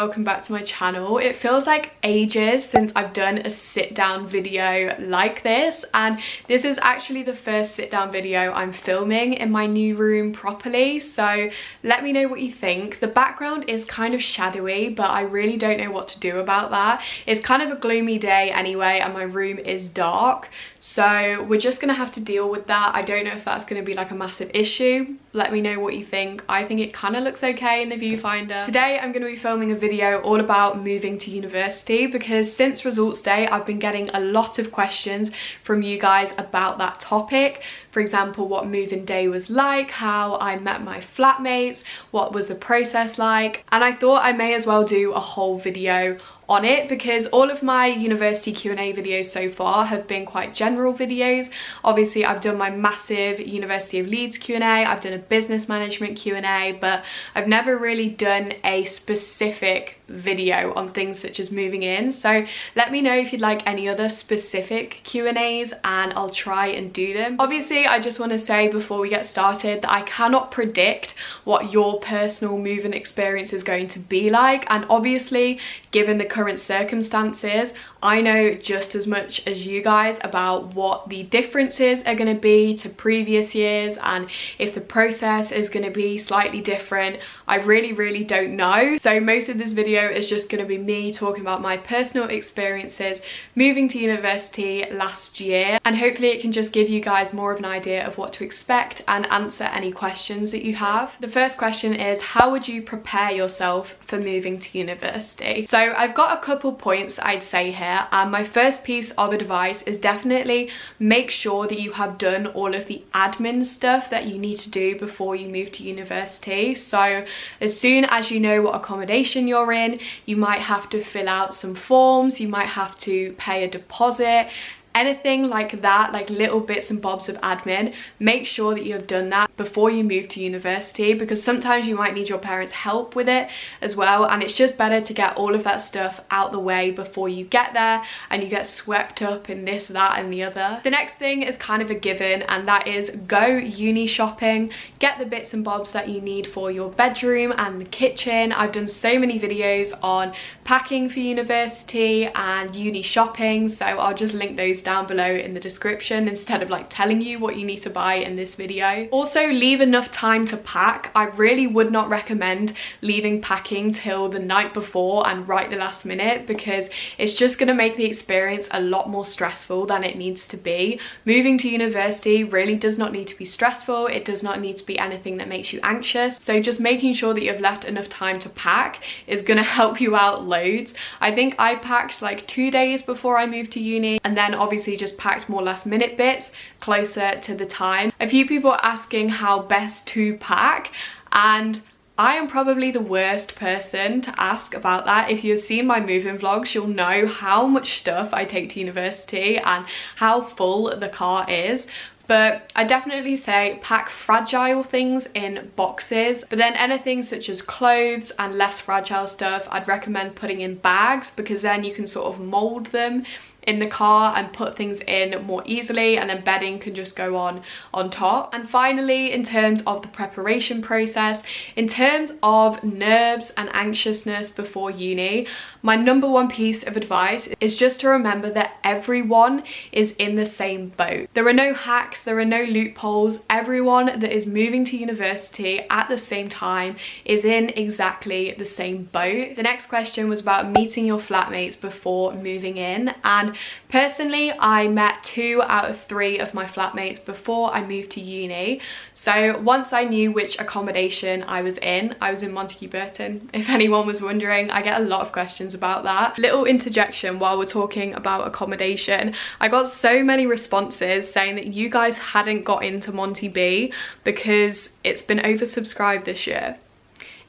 welcome back to my channel. It feels like ages since I've done a sit down video like this, and this is actually the first sit down video I'm filming in my new room properly, so let me know what you think. The background is kind of shadowy, but I really don't know what to do about that. It's kind of a gloomy day anyway, and my room is dark, so we're just gonna have to deal with that. I don't know if that's gonna be like a massive issue. Let me know what you think. I think it kind of looks okay in the viewfinder. Today I'm going to be filming a video all about moving to university, because since results day I've been getting a lot of questions from you guys about that topic. For example, what moving day was like, how I met my flatmates, what was the process like, and I thought I may as well do a whole video on it, because all of my university Q&A videos so far have been quite general videos. Obviously I've done my massive University of Leeds Q&A, I've done a business management Q&A, but I've never really done a specific video on things such as moving in. So let me know if you'd like any other specific Q&As and I'll try and do them. Obviously I just want to say before we get started that I cannot predict what your personal move-in experience is going to be like, and obviously given the current circumstances I know just as much as you guys about what the differences are going to be to previous years, and if the process is going to be slightly different. I really don't know. So most of this video is just going to be me talking about my personal experiences moving to university last year, and hopefully it can just give you guys more of an idea of what to expect and answer any questions that you have. The first question is, how would you prepare yourself for moving to university? So I've got a couple points I'd say here, and my first piece of advice is definitely make sure that you have done all of the admin stuff that you need to do before you move to university. So as soon as you know what accommodation you're in, you might have to fill out some forms, you might have to pay a deposit, anything like that, like little bits and bobs of admin. Make sure that you have done that before you move to university, because sometimes you might need your parents' help with it as well, and it's just better to get all of that stuff out the way before you get there and you get swept up in this, that and the other. The next thing is kind of a given, and that is go uni shopping. Get the bits and bobs that you need for your bedroom and the kitchen. I've done so many videos on packing for university and uni shopping, so I'll just link those down below in the description instead of like telling you what you need to buy in this video. Also, leave enough time to pack. I really would not recommend leaving packing till the night before and right the last minute, because it's just going to make the experience a lot more stressful than it needs to be. Moving to university really does not need to be stressful. It does not need to be anything that makes you anxious, so just making sure that you've left enough time to pack is going to help you out loads. I think I packed like 2 days before I moved to uni, and then obviously just packed more last minute bits closer to the time. A few people are asking how best to pack, and I am probably the worst person to ask about that. If you've seen my moving vlogs, you'll know how much stuff I take to university and how full the car is. But I definitely say pack fragile things in boxes, but then anything such as clothes and less fragile stuff I'd recommend putting in bags, because then you can sort of mold them in the car and put things in more easily, and then bedding can just go on top. And finally, in terms of the preparation process, in terms of nerves and anxiousness before uni, my number one piece of advice is just to remember that everyone is in the same boat. There are no hacks, there are no loopholes. Everyone that is moving to university at the same time is in exactly the same boat. The next question was about meeting your flatmates before moving in, and personally I met 2 out of 3 of my flatmates before I moved to uni. So once I knew which accommodation I was in Montague Burton, if anyone was wondering. I get a lot of questions about that. Little interjection while we're talking about accommodation, I got so many responses saying that you guys hadn't got into Monty B because it's been oversubscribed this year.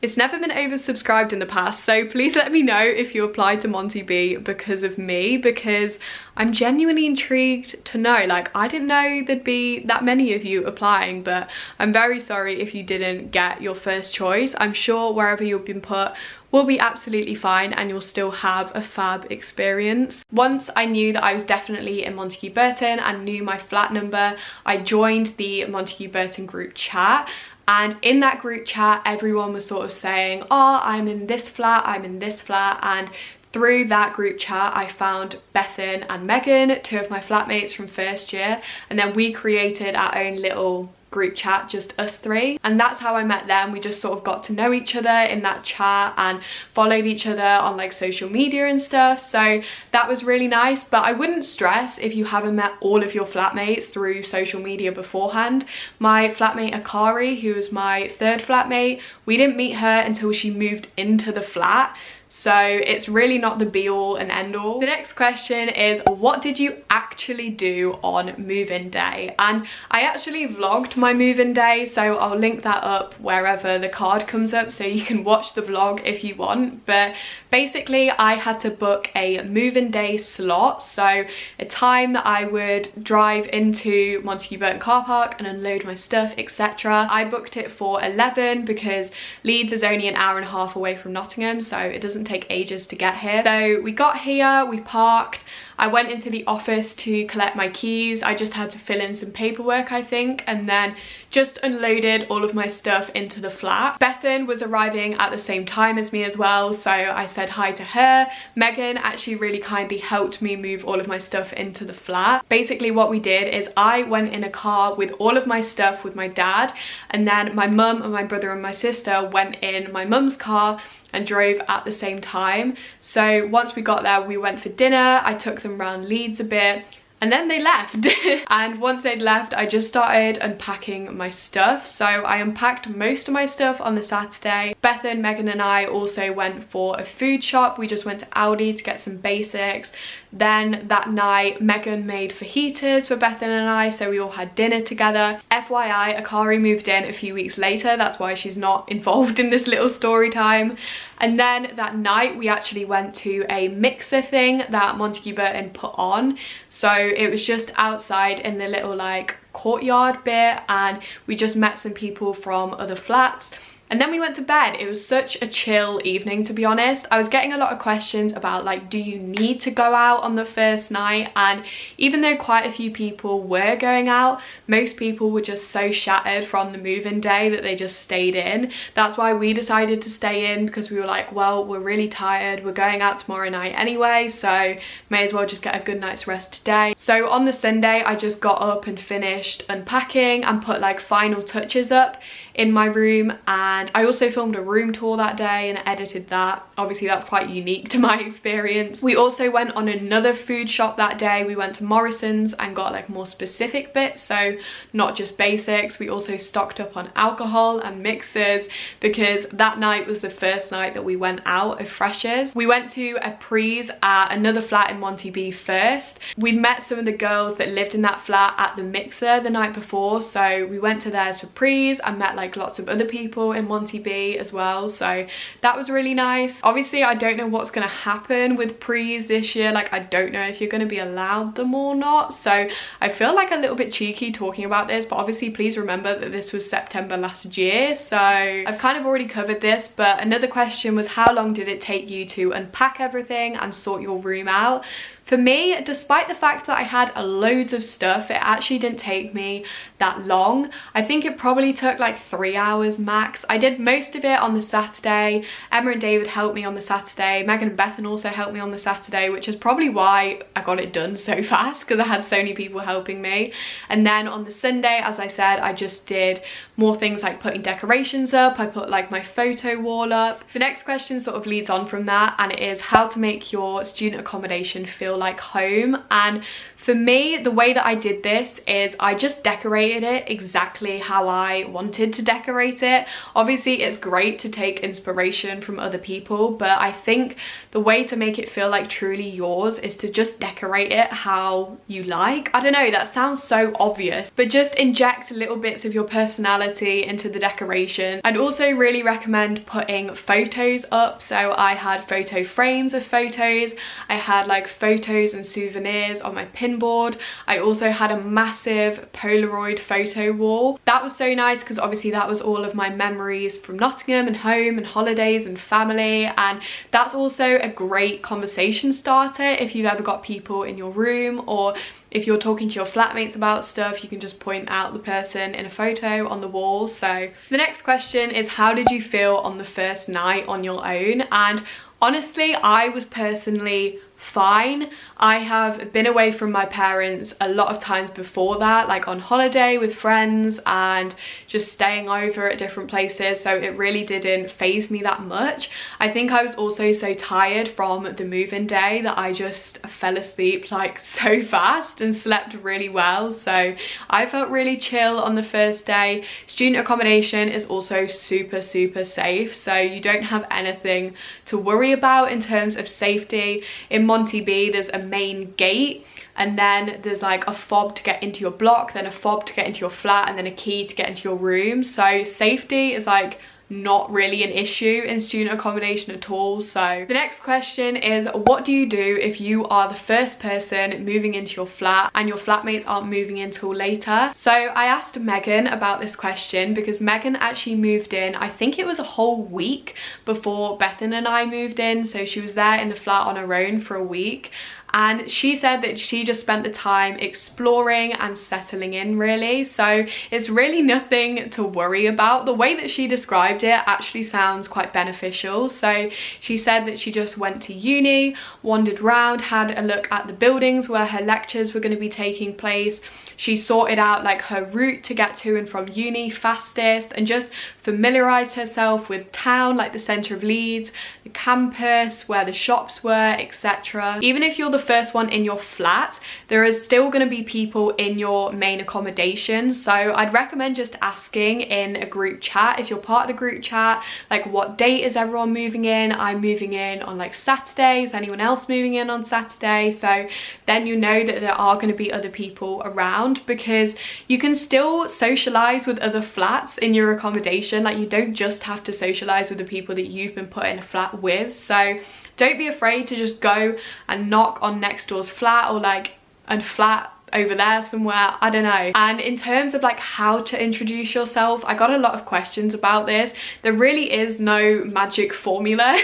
It's never been oversubscribed in the past, so please let me know if you applied to Monty B because of me, because I'm genuinely intrigued to know. Like, I didn't know there'd be that many of you applying, but I'm very sorry if you didn't get your first choice. I'm sure wherever you've been put will be absolutely fine and you'll still have a fab experience. Once I knew that I was definitely in Montague Burton and knew my flat number, I joined the Montague Burton group chat. And in that group chat, everyone was sort of saying, oh, I'm in this flat, I'm in this flat. And through that group chat, I found Bethan and Megan, two of my flatmates from first year. And then we created our own little group chat, just us three, and that's how I met them. We just sort of got to know each other in that chat and followed each other on like social media and stuff, so that was really nice. But I wouldn't stress if you haven't met all of your flatmates through social media beforehand. My flatmate Akari, who was my third flatmate, we didn't meet her until she moved into the flat, so it's really not the be all and end all. The next question is, what did you actually do on move-in day? And I actually vlogged my move-in day, so I'll link that up wherever the card comes up so you can watch the vlog if you want. But basically I had to book a move-in day slot, so a time that I would drive into Montague Burton car park and unload my stuff, etc. I booked it for 11 because Leeds is only an hour and a half away from Nottingham, so it doesn't take ages to get here. So we got here, we parked, I went into the office to collect my keys. I just had to fill in some paperwork, I think, and then just unloaded all of my stuff into the flat. Bethan was arriving at the same time as me as well, so I said hi to her. Megan actually really kindly helped me move all of my stuff into the flat. Basically what we did is I went in a car with all of my stuff with my dad, and then my mum and my brother and my sister went in my mum's car and drove at the same time. So once we got there, we went for dinner. I took them around Leeds a bit, and then they left. And once they'd left, I just started unpacking my stuff. So I unpacked most of my stuff on the Saturday. Bethan, Megan and I also went for a food shop. We just went to Aldi to get some basics. Then that night, Megan made fajitas for Bethan and I, so we all had dinner together. FYI, Akari moved in a few weeks later. That's why she's not involved in this little story time. And then that night we actually went to a mixer thing that Montague Burton put on. So it was just outside in the little like courtyard bit, and we just met some people from other flats. And then we went to bed. It was such a chill evening, to be honest. I was getting a lot of questions about like, do you need to go out on the first night? And even though quite a few people were going out, most people were just so shattered from the move-in day that they just stayed in. That's why we decided to stay in, because we were like, well, we're really tired. We're going out tomorrow night anyway, so may as well just get a good night's rest today. So on the Sunday, I just got up and finished unpacking and put like final touches up in my room, and I also filmed a room tour that day and edited that. Obviously that's quite unique to my experience. We also went on another food shop that day. We went to Morrison's and got like more specific bits, so not just basics. We also stocked up on alcohol and mixers because that night was the first night that we went out of freshers. We went to a prees at another flat in Monty B first. We'd met some of the girls that lived in that flat at the mixer the night before, so we went to theirs for prees and met like lots of other people in Monty B as well, so that was really nice. Obviously I don't know what's gonna happen with prees this year. Like I don't know if you're gonna be allowed them or not, so I feel like a little bit cheeky talking about this, but obviously please remember that this was September last year, so I've kind of already covered this. But another question was, how long did it take you to unpack everything and sort your room out? For me, despite the fact that I had loads of stuff, it actually didn't take me that long. I think it probably took like 3 hours max. I did most of it on the Saturday. Emma and David helped me on the Saturday. Megan and Bethan also helped me on the Saturday, which is probably why I got it done so fast, because I had so many people helping me. And then on the Sunday, as I said, I just did more things like putting decorations up. I put like my photo wall up. The next question sort of leads on from that, and it is how to make your student accommodation feel like home. And for me, the way that I did this is I just decorated it exactly how I wanted to decorate it. Obviously, it's great to take inspiration from other people, but I think the way to make it feel like truly yours is to just decorate it how you like. I don't know, that sounds so obvious, but just inject little bits of your personality into the decoration. I'd also really recommend putting photos up. So I had photo frames of photos. I had like photos and souvenirs on my pin vision board. I also had a massive Polaroid photo wall. That was so nice because obviously that was all of my memories from Nottingham and home and holidays and family, and that's also a great conversation starter if you've ever got people in your room, or if you're talking to your flatmates about stuff, you can just point out the person in a photo on the wall. So the next question is, how did you feel on the first night on your own? And honestly, I was personally fine. I have been away from my parents a lot of times before that, like on holiday with friends and just staying over at different places, so it really didn't faze me that much. I think I was also so tired from the move-in day that I just fell asleep like so fast and slept really well, so I felt really chill on the first day. Student accommodation is also super safe, so you don't have anything to worry about in terms of safety. In Monty B, there's a main gate, and then there's like a fob to get into your block, then a fob to get into your flat, and then a key to get into your room. So safety is like not really an issue in student accommodation at all. So the next question is, what do you do if you are the first person moving into your flat and your flatmates aren't moving in till later? So I asked Megan about this question because Megan actually moved in, I think it was a whole week before Bethan and I moved in, so she was there in the flat on her own for a week. And she said that she just spent the time exploring and settling in, really. So it's really nothing to worry about. The way that she described it actually sounds quite beneficial. So she said that she just went to uni, wandered around, had a look at the buildings where her lectures were going to be taking place. She sorted out like her route to get to and from uni fastest, and just familiarised herself with town, like the centre of Leeds, the campus, where the shops were, etc. Even if you're the first one in your flat, there is still going to be people in your main accommodation, so I'd recommend just asking in a group chat, if you're part of the group chat, like what date is everyone moving in? I'm moving in on like Saturday, is anyone else moving in on Saturday? So then you know that there are going to be other people around, because you can still socialise with other flats in your accommodation. Like, you don't just have to socialise with the people that you've been put in a flat with, so don't be afraid to just go and knock on next door's flat, or like a flat over there somewhere, I don't know. And in terms of like how to introduce yourself, I got a lot of questions about this. There really is no magic formula.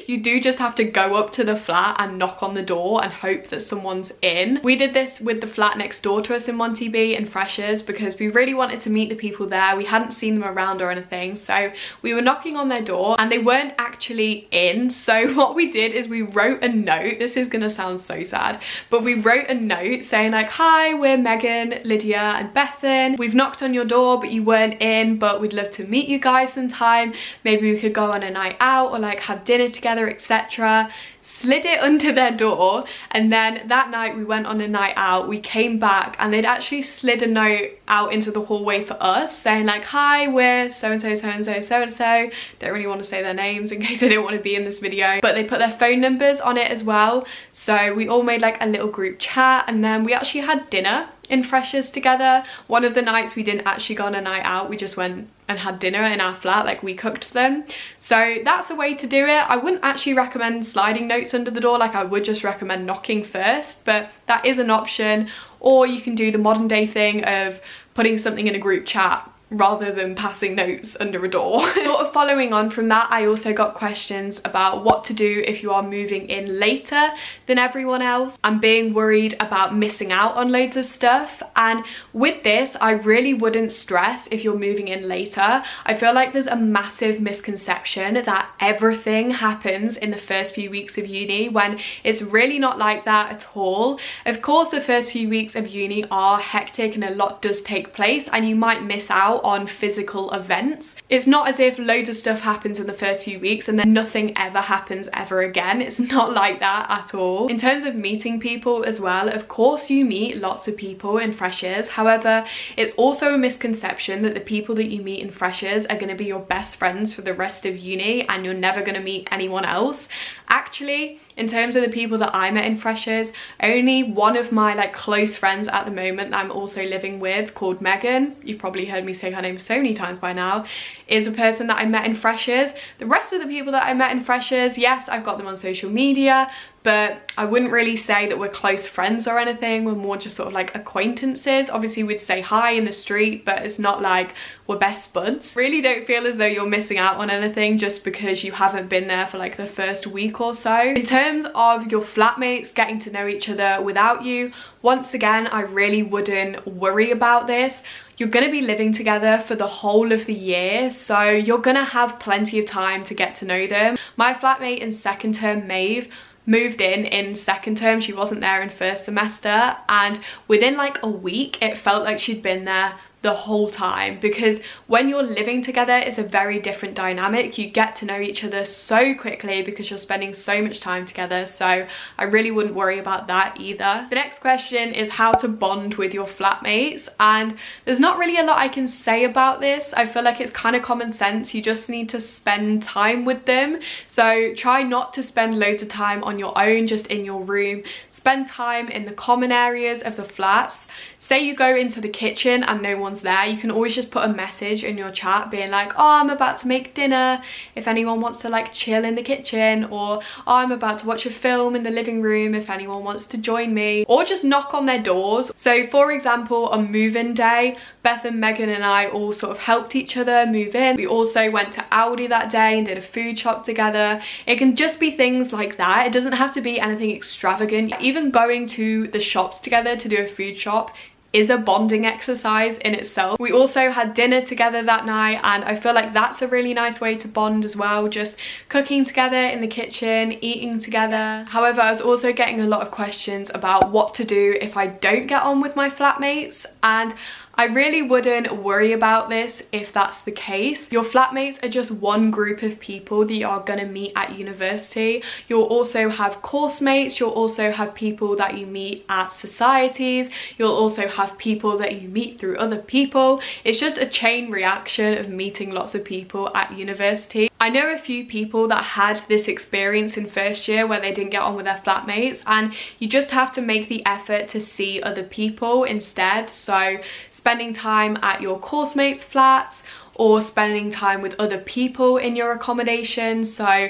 You do just have to go up to the flat and knock on the door and hope that someone's in. We did this with the flat next door to us in Monty B and Freshers because we really wanted to meet the people there. We hadn't seen them around or anything, so we were knocking on their door and they weren't actually in. So what we did is we wrote a note. This is gonna sound so sad, but we wrote a note saying like, hi, we're Megan, Lydia and Bethan. We've knocked on your door but you weren't in, but we'd love to meet you guys sometime. Maybe we could go on a night out or like have dinner together, etc. Slid it under their door, and then that night we went on a night out. We came back and they'd actually slid a note out into the hallway for us saying like, hi, we're so-and-so, so-and-so, so-and-so. Don't really want to say their names in case they don't want to be in this video, but they put their phone numbers on it as well. So we all made like a little group chat, and then we actually had dinner in Freshers together. One of the nights we didn't actually go on a night out, we just went and had dinner in our flat, like we cooked for them. So that's a way to do it. I wouldn't actually recommend sliding notes under the door, like I would just recommend knocking first, but that is an option. Or you can do the modern day thing of putting something in a group chat rather than passing notes under a door. Sort of following on from that, I also got questions about what to do if you are moving in later than everyone else. I'm being worried about missing out on loads of stuff, and with this I really wouldn't stress if you're moving in later. I feel like there's a massive misconception that everything happens in the first few weeks of uni, when it's really not like that at all. Of course the first few weeks of uni are hectic and a lot does take place, and you might miss out on physical events. It's not as if loads of stuff happens in the first few weeks and then nothing ever happens ever again. It's not like that at all. In terms of meeting people as well, of course you meet lots of people in Freshers. However, it's also a misconception that the people that you meet in Freshers are going to be your best friends for the rest of uni and you're never going to meet anyone else. Actually, in terms of the people that I met in Freshers, only one of my like close friends at the moment that I'm also living with, called Megan, you've probably heard me say her name so many times by now, is a person that I met in Freshers. The rest of the people that I met in Freshers, yes, I've got them on social media, but I wouldn't really say that we're close friends or anything. We're more just sort of like acquaintances. Obviously we'd say hi in the street, but it's not like we're best buds. Really don't feel as though you're missing out on anything just because you haven't been there for like the first week or so. In terms of your flatmates getting to know each other without you, once again, I really wouldn't worry about this. You're going to be living together for the whole of the year, so you're going to have plenty of time to get to know them. My flatmate in second term, Maeve, moved in second term. She wasn't there in first semester, and within like a week it felt like she'd been there the whole time, because when you're living together it's a very different dynamic. You get to know each other so quickly because you're spending so much time together, so I really wouldn't worry about that either. The next question is how to bond with your flatmates, and there's not really a lot I can say about this. I feel like it's kind of common sense. You just need to spend time with them, so try not to spend loads of time on your own just in your room. Spend time in the common areas of the flats. Say you go into the kitchen and no one's there, you can always just put a message in your chat being like, oh, I'm about to make dinner, if anyone wants to like chill in the kitchen, or oh, I'm about to watch a film in the living room, if anyone wants to join me, or just knock on their doors. So for example, on move-in day, Beth and Megan and I all sort of helped each other move in. We also went to Aldi that day and did a food shop together. It can just be things like that. It doesn't have to be anything extravagant. Even going to the shops together to do a food shop is a bonding exercise in itself. We also had dinner together that night, and I feel like that's a really nice way to bond as well, just cooking together in the kitchen, eating together. However, I was also getting a lot of questions about what to do if I don't get on with my flatmates, and I really wouldn't worry about this if that's the case. Your flatmates are just one group of people that you are going to meet at university. You'll also have course mates, you'll also have people that you meet at societies, you'll also have people that you meet through other people. It's just a chain reaction of meeting lots of people at university. I know a few people that had this experience in first year where they didn't get on with their flatmates, and you just have to make the effort to see other people instead. So spending time at your course mates' flats or spending time with other people in your accommodation. So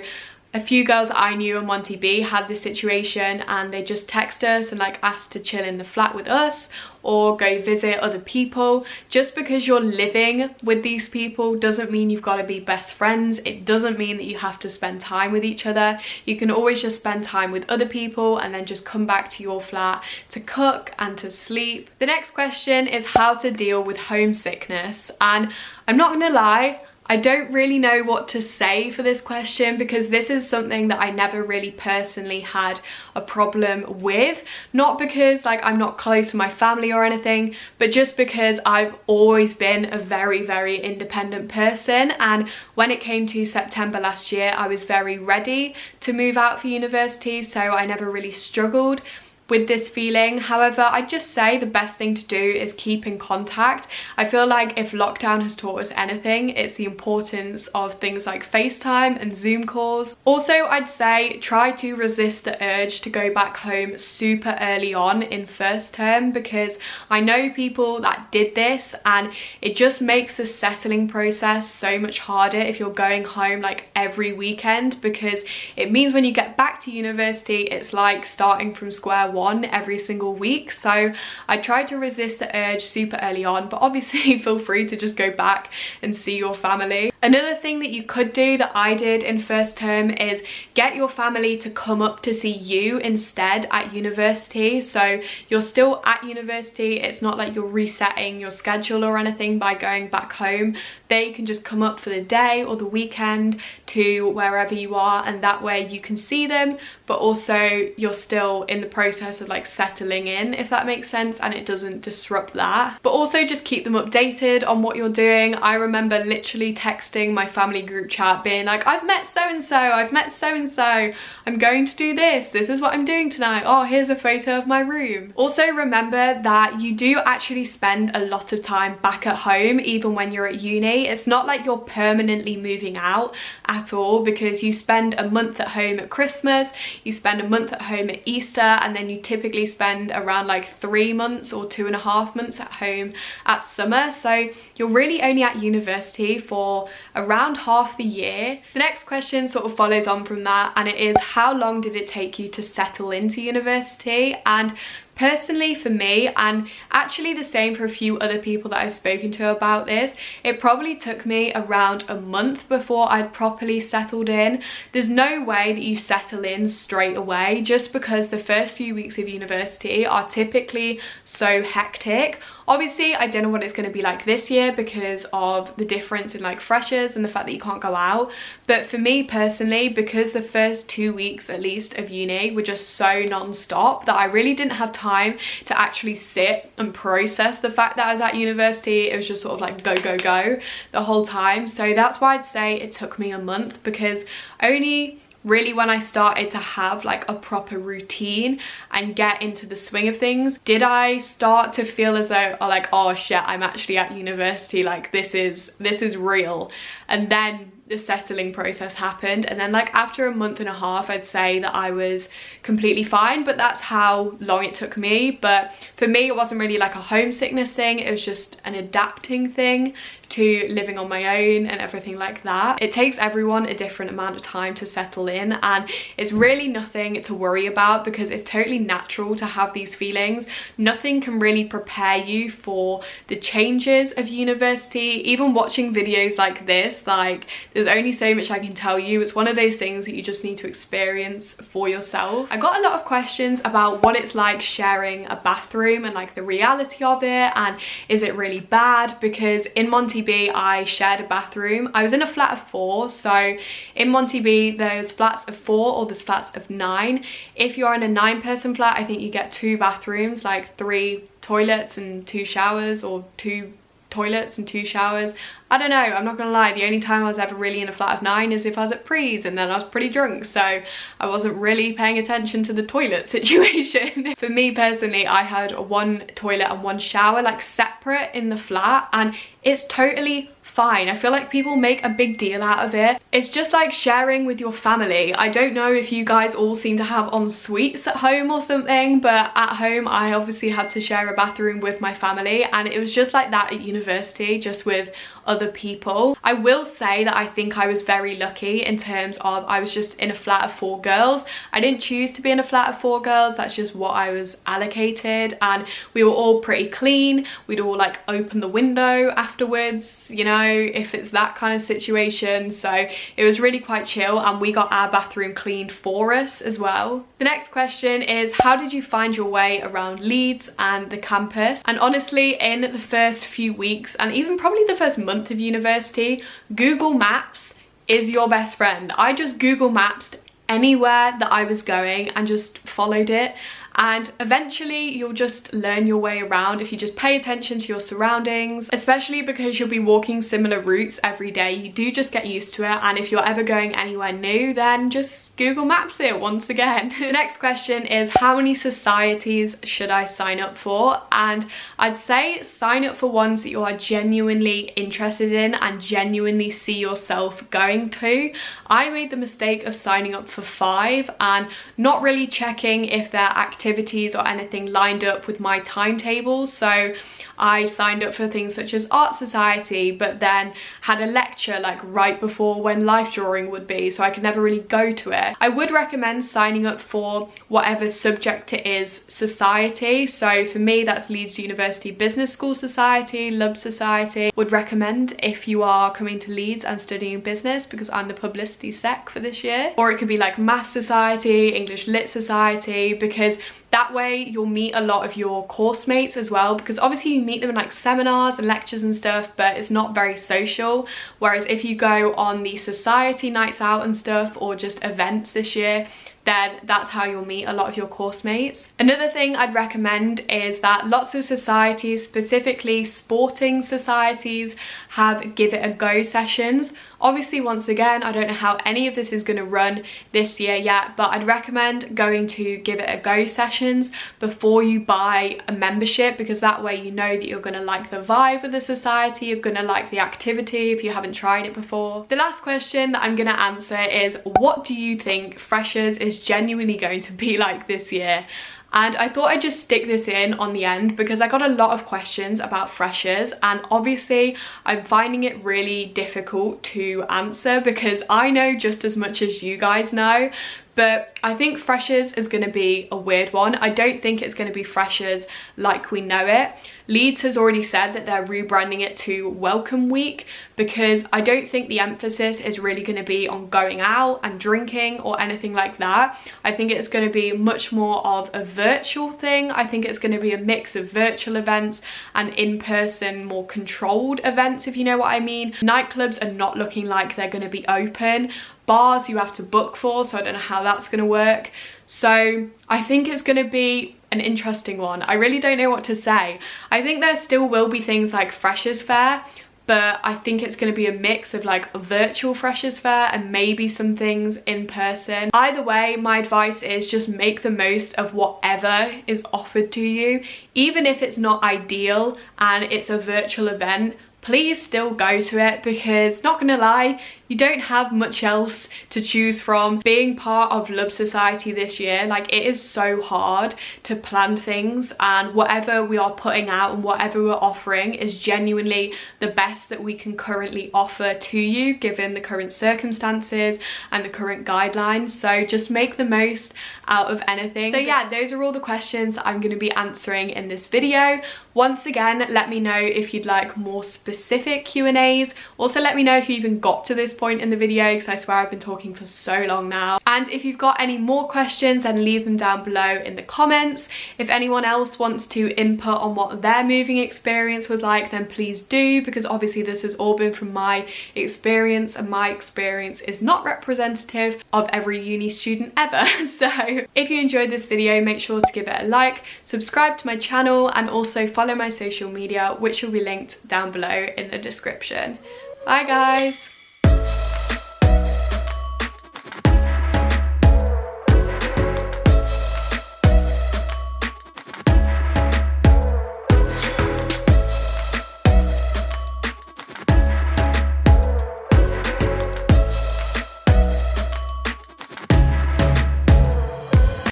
a few girls that I knew in Monty B had this situation, and they just text us and like asked to chill in the flat with us or go visit other people. Just because you're living with these people doesn't mean you've got to be best friends. It doesn't mean that you have to spend time with each other. You can always just spend time with other people and then just come back to your flat to cook and to sleep. The next question is how to deal with homesickness, and I'm not gonna lie, I don't really know what to say for this question, because this is something that I never really personally had a problem with. Not because like I'm not close to my family or anything, but just because I've always been a very, very independent person. And when it came to September last year, I was very ready to move out for university, so I never really struggled with this feeling. However, I'd just say the best thing to do is keep in contact. I feel like if lockdown has taught us anything, it's the importance of things like FaceTime and Zoom calls. Also, I'd say try to resist the urge to go back home super early on in first term, because I know people that did this and it just makes the settling process so much harder if you're going home like every weekend, because it means when you get back to university, it's like starting from square one every single week. So I tried to resist the urge super early on, but obviously feel free to just go back and see your family. Another thing that you could do that I did in first term is get your family to come up to see you instead at university. So you're still at university, it's not like you're resetting your schedule or anything by going back home. They can just come up for the day or the weekend to wherever you are, and that way you can see them, but also you're still in the process of like settling in, if that makes sense, and it doesn't disrupt that. But also just keep them updated on what you're doing. I remember literally texting my family group chat being like, I've met so-and-so, I've met so-and-so, I'm going to do this is what I'm doing tonight, oh, here's a photo of my room. Also remember that you do actually spend a lot of time back at home even when you're at uni. It's not like you're permanently moving out at all, because you spend a month at home at Christmas, you spend a month at home at Easter, and then you typically spend around like 3 months or 2.5 months at home at summer. So you're really only at university for around half the year. The next question sort of follows on from that, and it is, how long did it take you to settle into university? And personally for me, and actually the same for a few other people that I've spoken to about this, it probably took me around a month before I'd properly settled in. There's no way that you settle in straight away, just because the first few weeks of university are typically so hectic. Obviously, I don't know what it's going to be like this year because of the difference in like freshers and the fact that you can't go out. But for me personally, because the first 2 weeks at least of uni were just so non-stop that I really didn't have time to actually sit and process the fact that I was at university. It was just sort of like go, go, go the whole time. So that's why I'd say it took me a month, because only really when I started to have like a proper routine and get into the swing of things did I start to feel as though, like, oh shit, I'm actually at university, like this is real. And then the settling process happened, and then like after a month and a half I'd say that I was completely fine. But that's how long it took me. But for me it wasn't really like a homesickness thing, it was just an adapting thing to living on my own and everything like that. It takes everyone a different amount of time to settle in, and it's really nothing to worry about because it's totally natural to have these feelings. Nothing can really prepare you for the changes of university. Even watching videos like this, like there's only so much I can tell you. It's one of those things that you just need to experience for yourself. I got a lot of questions about what it's like sharing a bathroom and like the reality of it, and is it really bad? Because in Monty B I shared a bathroom. I was in a flat of 4, so in Monty B there's flats of 4 or there's flats of 9. If you're in a 9-person flat, I think you get 2 bathrooms, like 3 toilets and 2 showers, or 2 toilets and 2 showers. I don't know, I'm not gonna lie, the only time I was ever really in a flat of 9 is if I was at pre's, and then I was pretty drunk, so I wasn't really paying attention to the toilet situation. For me personally, I had 1 toilet and 1 shower like separate in the flat, and it's totally fine. I feel like people make a big deal out of it. It's just like sharing with your family. I don't know if you guys all seem to have en suites at home or something, but at home I obviously had to share a bathroom with my family, and it was just like that at university, just with other people. I will say that I think I was very lucky in terms of I was just in a flat of 4 girls. I didn't choose to be in a flat of 4 girls, that's just what I was allocated, and we were all pretty clean. We'd all like open the window afterwards, you know, if it's that kind of situation. So it was really quite chill, and we got our bathroom cleaned for us as well. The next question is, how did you find your way around Leeds and the campus? And honestly, in the first few weeks and even probably the first month of university, Google Maps is your best friend. I just Google Mapped anywhere that I was going and just followed it, and eventually you'll just learn your way around if you just pay attention to your surroundings, especially because you'll be walking similar routes every day. You do just get used to it, and if you're ever going anywhere new, then just Google Maps it once again. The next question is, how many societies should I sign up for? And I'd say sign up for ones that you are genuinely interested in and genuinely see yourself going to. I made the mistake of signing up for 5 and not really checking if they're activities or anything lined up with my timetable. So I signed up for things such as Art Society, but then had a lecture like right before when life drawing would be, so I could never really go to it. I would recommend signing up for whatever subject it is society. So for me, that's Leeds University Business School Society, Lub Society. Would recommend if you are coming to Leeds and studying business, because I'm the publicity sec for this year. Or it could be like Math Society, English Lit Society, because that way you'll meet a lot of your course mates as well, because obviously you meet them in like seminars and lectures and stuff, but it's not very social. Whereas if you go on the society nights out and stuff, or just events this year, then that's how you'll meet a lot of your course mates. Another thing I'd recommend is that lots of societies, specifically sporting societies, have Give It a Go sessions. Obviously, once again, I don't know how any of this is going to run this year yet, but I'd recommend going to Give It a Go sessions before you buy a membership, because that way you know that you're going to like the vibe of the society, you're going to like the activity if you haven't tried it before. The last question that I'm going to answer is, what do you think freshers is genuinely going to be like this year? And I thought I'd just stick this in on the end because I got a lot of questions about freshers, and obviously I'm finding it really difficult to answer because I know just as much as you guys know. But I think freshers is going to be a weird one. I don't think it's going to be freshers like we know it. Leeds has already said that they're rebranding it to Welcome Week because I don't think the emphasis is really going to be on going out and drinking or anything like that. I think it's going to be much more of a virtual thing. I think it's going to be a mix of virtual events and in-person, more controlled events, if you know what I mean. Nightclubs are not looking like they're going to be open. Bars you have to book for, so I don't know how that's going to work. So I think it's going to be an interesting one. I really don't know what to say. I think there still will be things like Freshers Fair, but I think it's going to be a mix of like a virtual Freshers Fair and maybe some things in person. Either way, my advice is just make the most of whatever is offered to you. Even if it's not ideal and it's a virtual event, please still go to it because, not gonna lie, you don't have much else to choose from. Being part of Love Society this year, like, it is so hard to plan things, and whatever we are putting out and whatever we're offering is genuinely the best that we can currently offer to you given the current circumstances and the current guidelines. So just make the most out of anything. So yeah, those are all the questions I'm going to be answering in this video. Once again, let me know if you'd like more specific Q&As. Also let me know if you even got to this point in the video because I swear I've been talking for so long now. And if you've got any more questions, then leave them down below in the comments. If anyone else wants to input on what their moving experience was like, then please do, because obviously this has all been from my experience and my experience is not representative of every uni student ever. So if you enjoyed this video, make sure to give it a like, subscribe to my channel, and also follow my social media, which will be linked down below in the description. Bye guys!